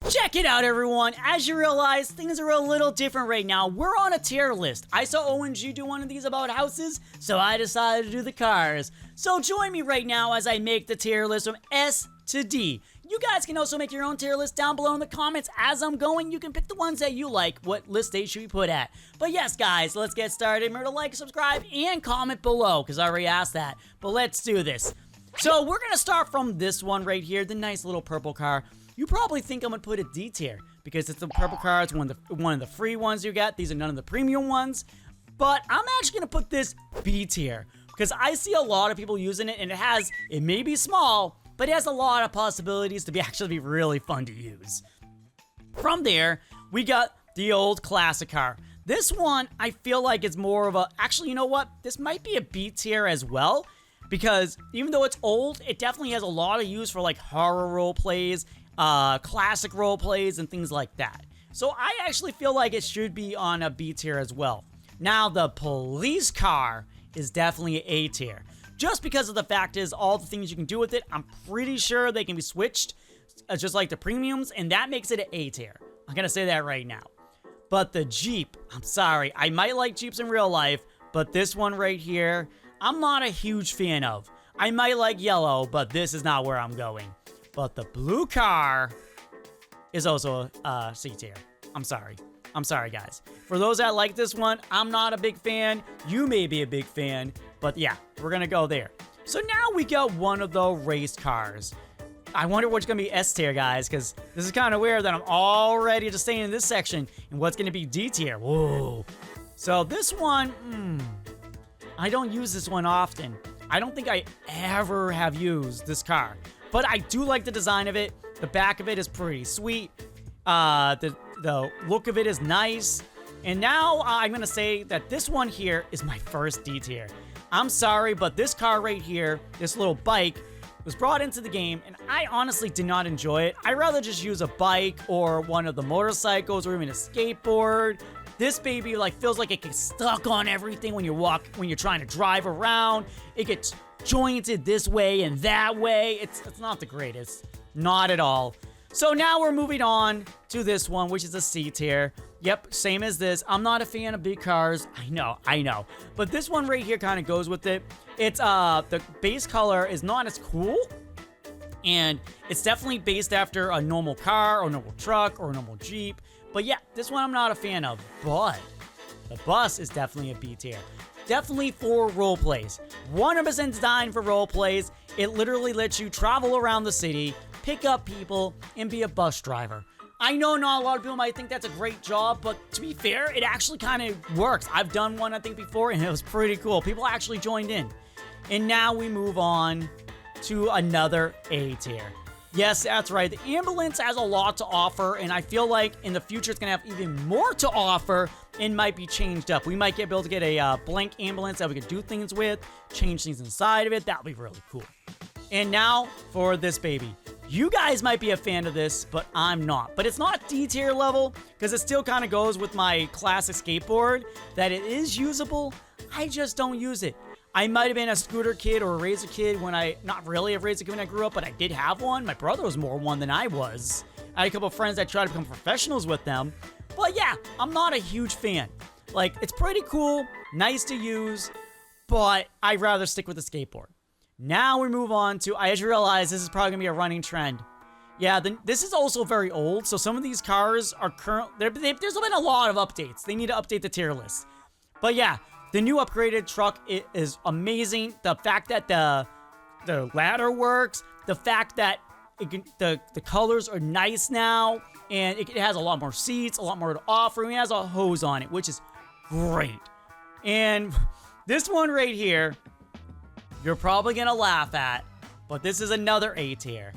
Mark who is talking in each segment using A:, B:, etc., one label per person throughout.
A: Check it out, everyone. As you realize, things are a little different right now. We're on a tier list. I saw ONG do one of these about houses, so I decided to do the cars. So join me right now as I make the tier list from S to D. You guys can also make your own tier list down below in the comments. As I'm going, you can pick the ones that you like, what list they should be put at. But yes, guys, let's get started. Remember to like, subscribe, and comment below, because I already asked that. But let's do this. So we're going to start from this one right here, the nice little purple car. You probably think I'm going to put a D tier, because it's the purple car. It's one of the free ones you get. These are none of the premium ones. But I'm actually going to put this B tier, because I see a lot of people using it, and it may be small, but it has a lot of possibilities to actually be really fun to use. From there, we got the old classic car. This one, I feel like it's more of a... Actually, you know what? This might be a B tier as well, because even though it's old, it definitely has a lot of use for like horror role plays, classic role plays, and things like that. So I actually feel like it should be on a B tier as well. Now, the police car is definitely an A tier. Just because of the fact is all the things you can do with it, I'm pretty sure they can be switched, just like the premiums, and that makes it an A tier. I'm gonna say that right now. But the Jeep, I'm sorry, I might like Jeeps in real life, but this one right here, I'm not a huge fan of. I might like yellow, but this is not where I'm going. But the blue car is also a C tier. I'm sorry. I'm sorry, guys. For those that like this one, I'm not a big fan. You may be a big fan. But yeah, we're going to go there. So now we got one of the race cars. I wonder what's going to be S tier, guys, because this is kind of weird that I'm already just staying in this section. And what's going to be D tier? Whoa. So this one, I don't use this one often. I don't think I ever have used this car. But I do like the design of it. The back of it is pretty sweet. The look of it is nice. And now I'm going to say that this one here is my first D tier. I'm sorry, but this car right here, this little bike, was brought into the game, and I honestly did not enjoy it. I'd rather just use a bike or one of the motorcycles or even a skateboard. This baby feels like it gets stuck on everything when you're trying to drive around. It gets jointed this way and that way. It's not the greatest. Not at all. So now we're moving on to this one, which is a C tier. Yep, same as this. I'm not a fan of big cars. I know. But this one right here kind of goes with it. It's, the base color is not as cool. And it's definitely based after a normal car or normal truck or a normal Jeep. But yeah, this one I'm not a fan of. But the bus is definitely a B tier. Definitely for role plays. 100% designed for role plays. It literally lets you travel around the city, pick up people, and be a bus driver. I know not a lot of people might think that's a great job, but to be fair, it actually kind of works. I've done one, I think, before, and it was pretty cool. People actually joined in. And now we move on to another A tier. Yes, that's right. The ambulance has a lot to offer, and I feel like in the future it's going to have even more to offer and might be changed up. We might be able to get a blank ambulance that we could do things with, change things inside of it. That would be really cool. And now for this baby. You guys might be a fan of this, but I'm not. But it's not D tier level, because it still kind of goes with my classic skateboard, that it is usable. I just don't use it. I might have been a scooter kid or a razor kid not really a razor kid when I grew up, but I did have one. My brother was more one than I was. I had a couple of friends that tried to become professionals with them. But yeah, I'm not a huge fan. It's pretty cool, nice to use, but I'd rather stick with the skateboard. Now we move on to, I just realized this is probably going to be a running trend. Yeah, this is also very old, so some of these cars are there's been a lot of updates. They need to update the tier list. But yeah, the new upgraded truck is amazing. The fact that the ladder works, the fact that the colors are nice now, and it has a lot more seats, a lot more to offer, and it has a hose on it, which is great. And this one right here, you're probably gonna laugh at, but this is another A tier.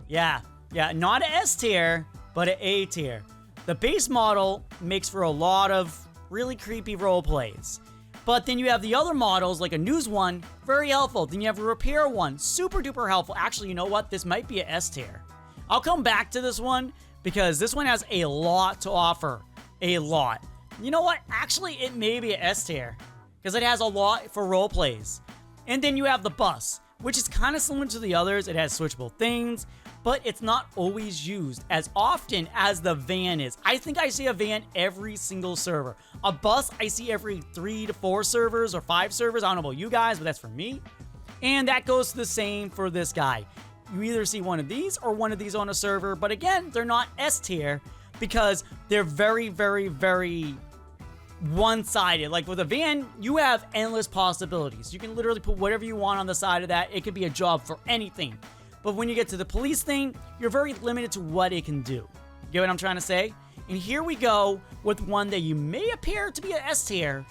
A: Yeah, not an S tier, but an A tier. The base model makes for a lot of really creepy role plays. But then you have the other models, like a news one, very helpful. Then you have a repair one, super duper helpful. Actually, you know what? This might be an S tier. I'll come back to this one because this one has a lot to offer. A lot. You know what? Actually, it may be an S tier because it has a lot for role plays. And then you have the bus, which is kind of similar to the others. It has switchable things, but it's not always used as often as the van is. I think I see a van every single server. A bus I see every 3 to 4 servers or 5 servers. I don't know about you guys, but that's for me. And that goes to the same for this guy. You either see one of these or one of these on a server, but again, they're not S tier because they're very, very, very one-sided. Like with a van, you have endless possibilities. You can literally put whatever you want on the side of that. It could be a job for anything. But when you get to the police thing, you're very limited to what it can do. You get what I'm trying to say? And here we go with one that you may appear to be an S tier,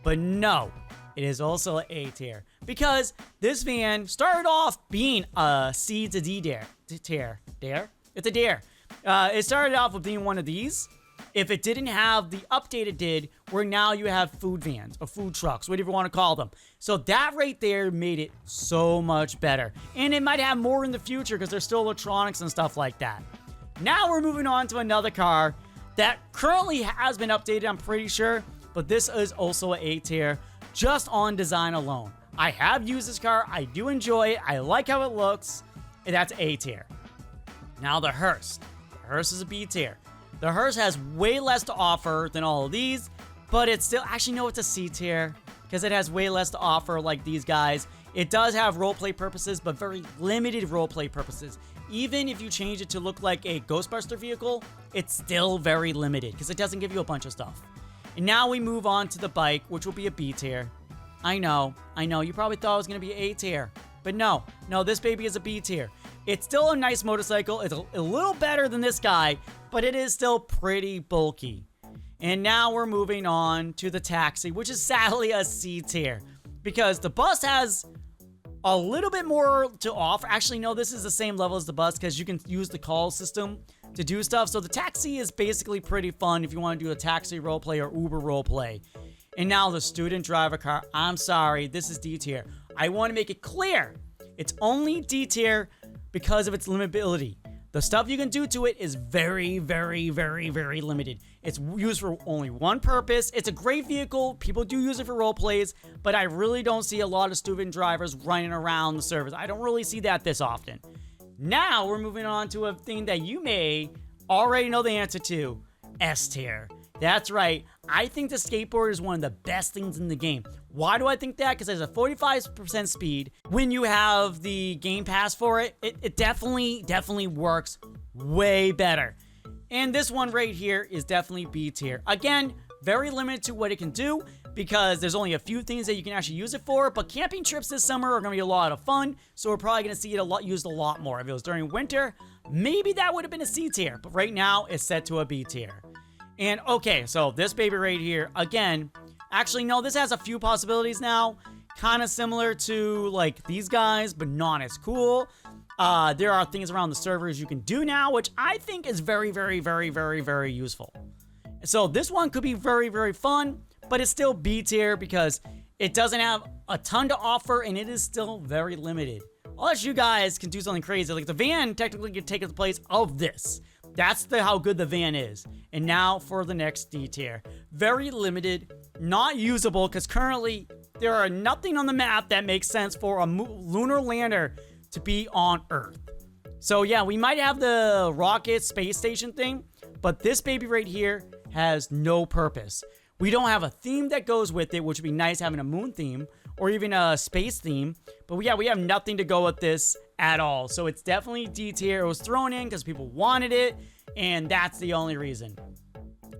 A: but no, it is also an A tier. Because this van started off being a C to D tier. Dare? It's a dare. It started off with being one of these. If it didn't have the update it did, where now you have food vans or food trucks, whatever you want to call them. So that right there made it so much better. And it might have more in the future because there's still electronics and stuff like that. Now we're moving on to another car that currently has been updated, I'm pretty sure. But this is also an A tier just on design alone. I have used this car. I do enjoy it. I like how it looks. And that's A tier. Now the hearse. The hearse is a B tier. The hearse has way less to offer than all of these, but it's still, actually no, it's a C tier because it has way less to offer like these guys. It does have roleplay purposes, but very limited roleplay purposes. Even if you change it to look like a Ghostbuster vehicle, it's still very limited because it doesn't give you a bunch of stuff. And now we move on to the bike, which will be a B tier. I know, you probably thought it was going to be A tier, but no, this baby is a B tier. It's still a nice motorcycle. It's a little better than this guy, but it is still pretty bulky. And now we're moving on to the taxi, which is sadly a C tier because the bus has a little bit more to offer. Actually, no, this is the same level as the bus because you can use the call system to do stuff. So the taxi is basically pretty fun if you want to do a taxi roleplay or Uber roleplay. And now the student driver car. I'm sorry, this is D tier. I want to make it clear. It's only D tier because of its limitability. The stuff you can do to it is very, very, very, very limited. It's used for only one purpose. It's a great vehicle. People do use it for role plays, but I really don't see a lot of student drivers running around the servers. I don't really see that this often. Now we're moving on to a thing that you may already know the answer to. S tier. That's right. I think the skateboard is one of the best things in the game. Why do I think that? Because there's a 45% speed. When you have the game pass for it, it definitely works way better. And this one right here is definitely B tier. Again, very limited to what it can do because there's only a few things that you can actually use it for. But camping trips this summer are going to be a lot of fun. So we're probably going to see it used a lot more. If it was during winter, maybe that would have been a C tier. But right now, it's set to a B tier. And okay, so this baby right here, again, actually, no, this has a few possibilities now. Kind of similar to, like, these guys, but not as cool. There are things around the servers you can do now, which I think is very, very, very, very, very useful. So this one could be very, very fun, but it's still B tier because it doesn't have a ton to offer, and it is still very limited. Unless you guys can do something crazy. Like, the van technically could take the place of this. That's how good the van is. And now for the next D tier. Very limited, not usable, because currently there are nothing on the map that makes sense for a lunar lander to be on Earth. So yeah, we might have the rocket space station thing, but this baby right here has no purpose. We don't have a theme that goes with it, which would be nice having a moon theme or even a space theme. But yeah, we have nothing to go with this at all. So it's definitely D tier. It was thrown in because people wanted it, and that's the only reason.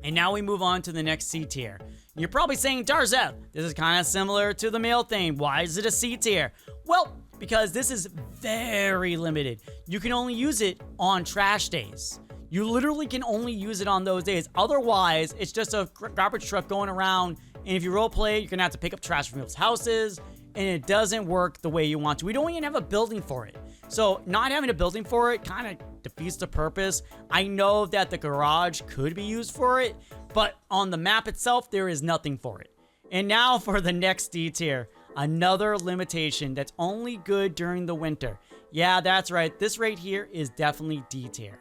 A: And now we move on to the next C tier. You're probably saying, Darzeth, this is kind of similar to the mail thing. Why is it a C tier? Well, because this is very limited. You can only use it on trash days. You literally can only use it on those days. Otherwise, it's just a garbage truck going around, and if you roleplay, you're gonna have to pick up trash from people's houses, and it doesn't work the way you want to. We don't even have a building for it. So not having a building for it kind of defeats the purpose. I know that the garage could be used for it, but on the map itself, there is nothing for it. And now for the next D tier, another limitation that's only good during the winter. Yeah, that's right. This right here is definitely D tier.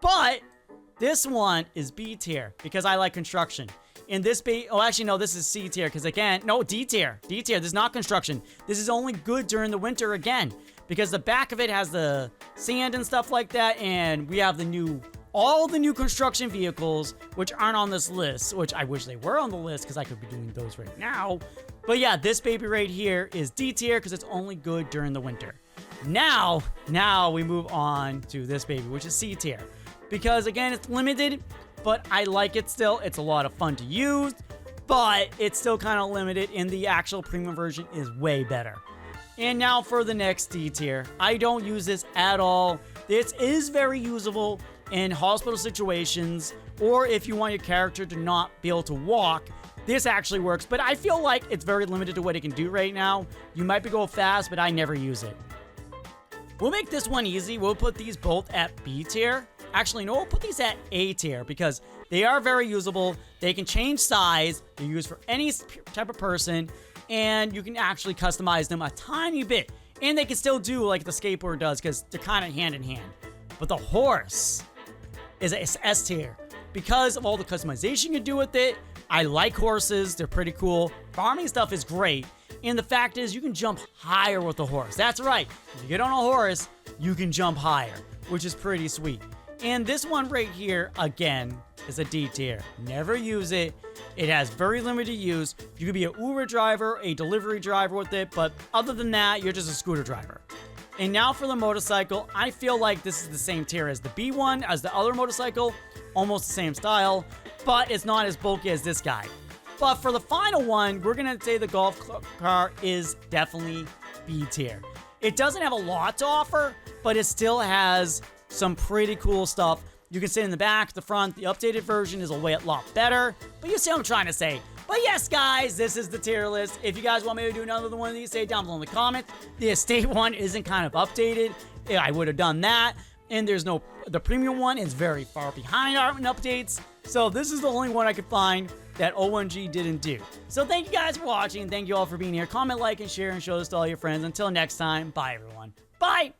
A: But this one is B tier because I like construction. In this oh, actually, no, this is C tier because again, no, D tier. D tier, this is not construction. This is only good during the winter again because the back of it has the sand and stuff like that, and we have all the new construction vehicles, which aren't on this list, which I wish they were on the list because I could be doing those right now. But yeah, this baby right here is D tier because it's only good during the winter. Now we move on to this baby, which is C tier. Because again, it's limited, but I like it still. It's a lot of fun to use, but it's still kind of limited, and the actual premium version is way better. And now for the next D tier. I don't use this at all. This is very usable in hospital situations, or if you want your character to not be able to walk, this actually works, but I feel like it's very limited to what it can do right now. You might be going fast, but I never use it. We'll make this one easy. We'll put these both at B tier. Actually, no, we'll put these at A tier because they are very usable. They can change size. They're used for any type of person, and you can actually customize them a tiny bit. And they can still do like the skateboard does because they're kind of hand in hand. But the horse is S tier because of all the customization you can do with it. I like horses. They're pretty cool. Farming stuff is great. And the fact is, you can jump higher with the horse. That's right. If you get on a horse, you can jump higher, which is pretty sweet. And this one right here, again, is a D tier. Never use it. It has very limited use. You could be an Uber driver, a delivery driver with it, but other than that, you're just a scooter driver. And now for the motorcycle, I feel like this is the same tier as the B one, as the other motorcycle, almost the same style, but it's not as bulky as this guy. But for the final one, we're gonna say the golf car is definitely B tier. It doesn't have a lot to offer, but it still has some pretty cool stuff. You can sit in the back, the front. The updated version is a lot better, but you see what I'm trying to say. But yes, guys, this is the tier list. If you guys want me to do another one of these, say it down below in the comments. The estate one isn't kind of updated. I would have done that. And the premium one is very far behind our updates. So this is the only one I could find that OMG didn't do. So thank you guys for watching. Thank you all for being here. Comment, like, and share, and show this to all your friends. Until next time, bye everyone. Bye!